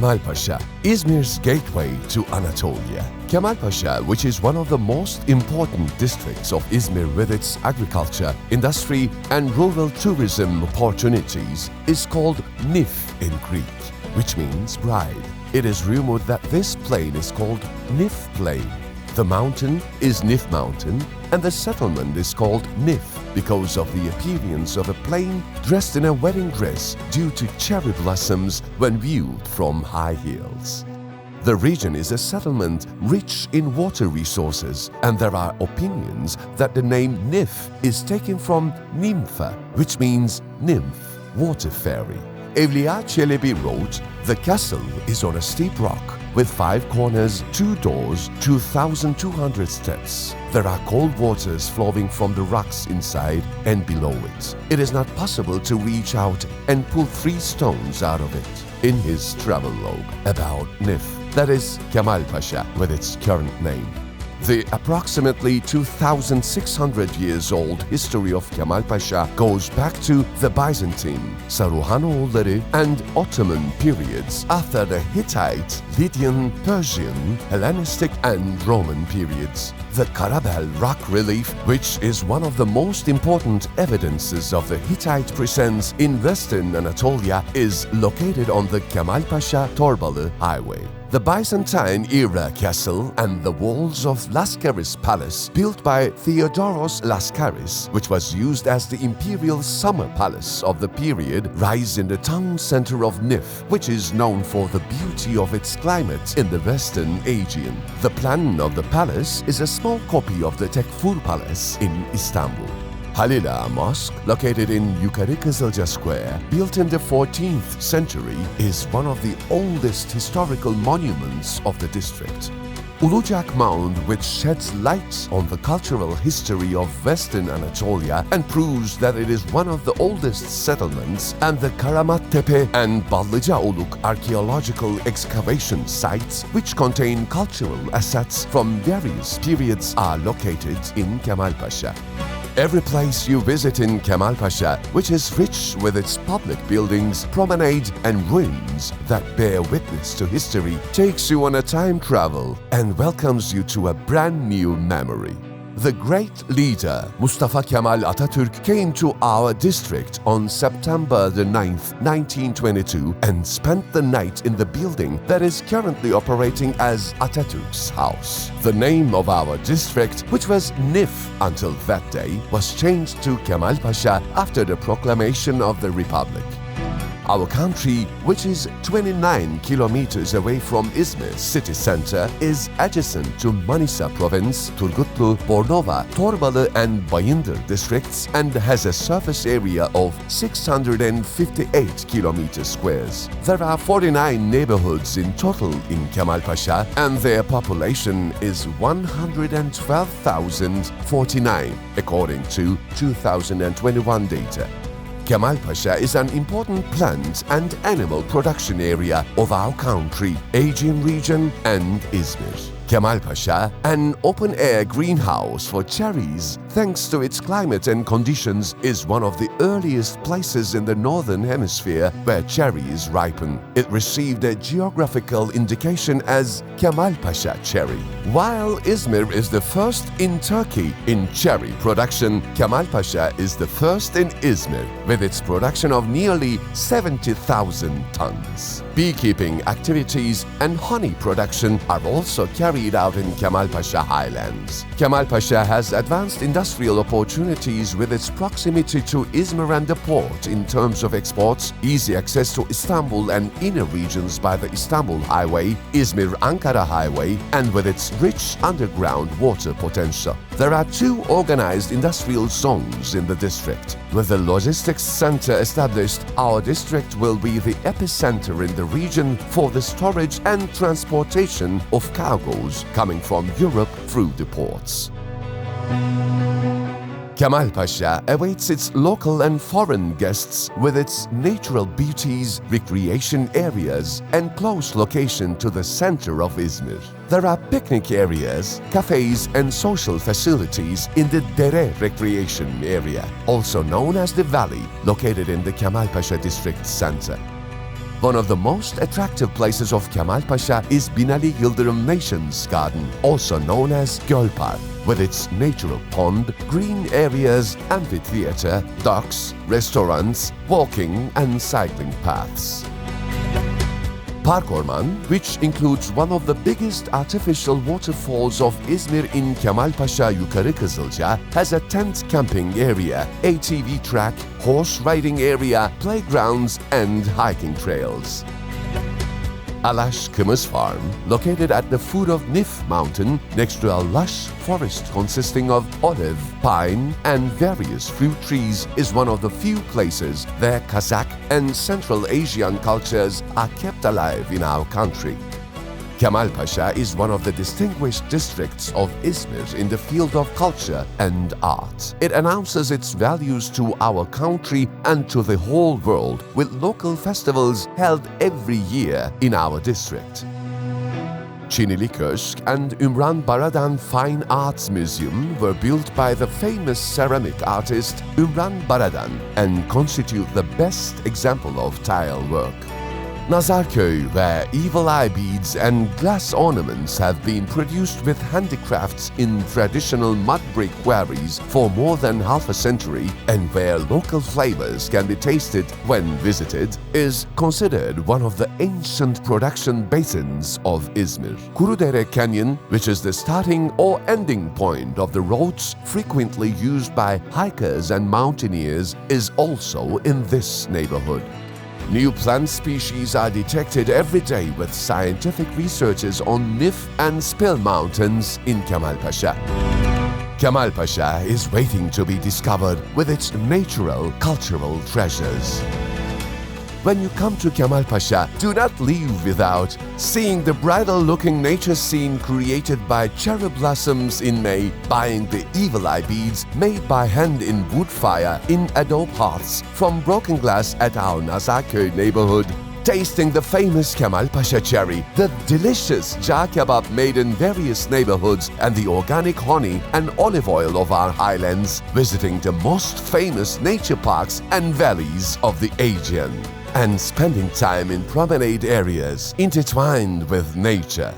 Kemalpaşa, Izmir's gateway to Anatolia. Kemalpaşa, which is one of the most important districts of Izmir with its agriculture, industry and rural tourism opportunities, is called Nif in Greek, which means bride. It is rumored that this plain is called Nif Plain. The mountain is Nif Mountain, and the settlement is called Nif because of the appearance of a plain dressed in a wedding dress due to cherry blossoms when viewed from high hills. The region is a settlement rich in water resources, and there are opinions that the name Nif is taken from Nympha, which means nymph, water fairy. Evliya Çelebi wrote, "The castle is on a steep rock with 5 corners, 2 doors, 2,200 steps. There are cold waters flowing from the rocks inside and below it. It is not possible to reach out and pull 3 stones out of it." In his travelogue about Nif, that is Kemalpaşa with its current name. The approximately 2,600 years old history of Kemalpaşa goes back to the Byzantine, Saruhanoğulları and Ottoman periods after the Hittite, Lydian, Persian, Hellenistic and Roman periods. The Karabel rock relief, which is one of the most important evidences of the Hittite presence in western Anatolia, is located on the Kemalpaşa-Torbalı highway. The Byzantine-era castle and the walls of Lascaris Palace, built by Theodoros Lascaris, which was used as the imperial summer palace of the period, rise in the town center of Nif, which is known for the beauty of its climate in the western Aegean. The plan of the palace is a small copy of the Tekfur Palace in Istanbul. Halila Mosque, located in Yukarı Kızılca Square, built in the 14th century, is one of the oldest historical monuments of the district. Ulucak Mound, which sheds light on the cultural history of Western Anatolia and proves that it is one of the oldest settlements, and the Karamattepe and Ballıcaoluk archaeological excavation sites, which contain cultural assets from various periods, are located in Kemalpaşa. Every place you visit in Kemalpaşa, which is rich with its public buildings, promenade and ruins that bear witness to history, takes you on a time travel and welcomes you to a brand new memory. The great leader Mustafa Kemal Atatürk came to our district on September the 9th, 1922 and spent the night in the building that is currently operating as Atatürk's house. The name of our district, which was Nif until that day, was changed to Kemalpaşa after the proclamation of the Republic. Our country, which is 29 kilometers away from Izmir city center, is adjacent to Manisa province, Turgutlu, Bornova, Torbalı and Bayındır districts, and has a surface area of 658 kilometers squares. There are 49 neighborhoods in total in Kemalpaşa, and their population is 112,049, according to 2021 data. Kemalpaşa is an important plant and animal production area of our country, Aegean region and Izmir. Kemalpaşa, an open-air greenhouse for cherries, thanks to its climate and conditions, is one of the earliest places in the northern hemisphere where cherries ripen. It received a geographical indication as Kemalpaşa cherry. While Izmir is the first in Turkey in cherry production, Kemalpaşa is the first in Izmir, with its production of nearly 70,000 tons. Beekeeping activities and honey production are also carried out in Kemalpaşa Highlands. Kemalpaşa has advanced industrial opportunities with its proximity to Izmir and the port in terms of exports, easy access to Istanbul and inner regions by the Istanbul Highway, Izmir-Ankara Highway, and with its rich underground water potential. There are 2 organized industrial zones in the district. With the logistics center established, our district will be the epicenter in the region for the storage and transportation of cargoes coming from Europe through the ports. Kemalpaşa awaits its local and foreign guests with its natural beauties, recreation areas, and close location to the center of Izmir. There are picnic areas, cafes, and social facilities in the Dere Recreation Area, also known as the Valley, located in the Kemalpaşa District Center. One of the most attractive places of Kemalpaşa is Binali Yıldırım Nations Garden, also known as Göl Park, with its natural pond, green areas, amphitheater, docks, restaurants, walking and cycling paths. Park Orman, which includes one of the biggest artificial waterfalls of Izmir in Kemalpaşa Yukarı Kızılca, has a tent camping area, ATV track, horse riding area, playgrounds and hiking trails. Alash Kımız Farm, located at the foot of Nif Mountain next to a lush forest consisting of olive, pine and various fruit trees, is one of the few places where Kazakh and Central Asian cultures are kept alive in our country. Kemalpaşa is one of the distinguished districts of Izmir in the field of culture and art. It announces its values to our country and to the whole world, with local festivals held every year in our district. Çinili Köşk and Ümran Baradan Fine Arts Museum were built by the famous ceramic artist Ümran Baradan and constitute the best example of tile work. Nazarköy, where evil eye beads and glass ornaments have been produced with handicrafts in traditional mud brick quarries for more than half a century and where local flavors can be tasted when visited, is considered one of the ancient production basins of Izmir. Kurudere Canyon, which is the starting or ending point of the roads frequently used by hikers and mountaineers, is also in this neighborhood. New plant species are detected every day with scientific researches on Nif and Spil mountains in Kemalpaşa. Kemalpaşa is waiting to be discovered with its natural, cultural treasures. When you come to Kemalpaşa, do not leave without seeing the bridal-looking nature scene created by cherry blossoms in May, buying the evil eye beads made by hand in wood fire in adobe hearths from broken glass at our Nazarköy neighborhood, tasting the famous Kemalpaşa cherry, the delicious jar kebab made in various neighborhoods, and the organic honey and olive oil of our highlands, visiting the most famous nature parks and valleys of the Aegean, and spending time in promenade areas intertwined with nature.